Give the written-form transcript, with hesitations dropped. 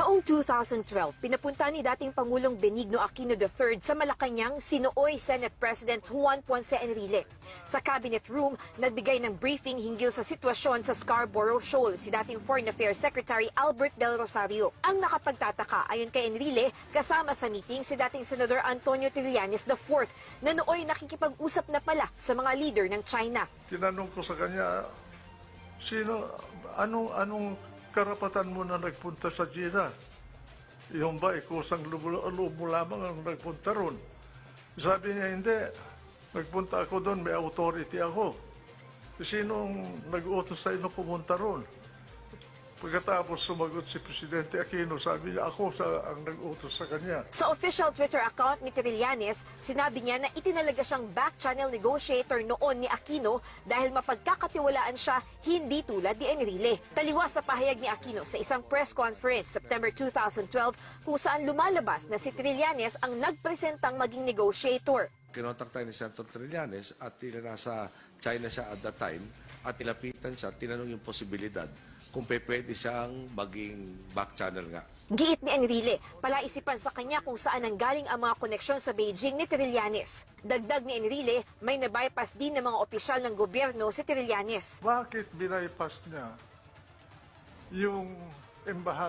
Noong 2012, pinapunta ni dating Pangulong Benigno Aquino III sa Malacanang si nooy Senate President Juan Ponce Enrile. Sa Cabinet Room, nagbigay ng briefing hinggil sa sitwasyon sa Scarborough Shoal si dating Foreign Affairs Secretary Albert Del Rosario. Ang nakapagtataka ayon kay Enrile, kasama sa meeting si dating Senador Antonio Trillanes IV na nooy nakikipag-usap na pala sa mga leader ng China. Tinanong ko sa kanya, anong karapatan mo na nagpunta sa China? Yung ba, kusang lubo lamang ang nagpunta ron? Sabi niya, hindi. Nagpunta ako doon, may authority ako. Sinong nag-utos sa inyo pumunta ron? Pagkatapos sumagot si Presidente Aquino, sabi niya, ako ang nag-utos sa kanya. Sa official Twitter account ni Trillanes, sinabi niya na itinalaga siyang back-channel negotiator noon ni Aquino dahil mapagkakatiwalaan siya hindi tulad ni Enrile. Taliwas sa pahayag ni Aquino sa isang press conference September 2012 kung saan lumalabas na si Trillanes ang nagpresentang maging negotiator. Kinontak tayo ni Senator Trillanes at nasa China siya at that time at nilapitan siya, tinanong yung posibilidad kung pwede siyang maging back channel nga. Giit ni Enrile, palaisipan sa kanya kung saan nanggaling ang mga koneksyon sa Beijing ni Trillanes. Dagdag ni Enrile, may na-bypass din ng mga opisyal ng gobyerno si Trillanes. Bakit binaypas niya yung embahada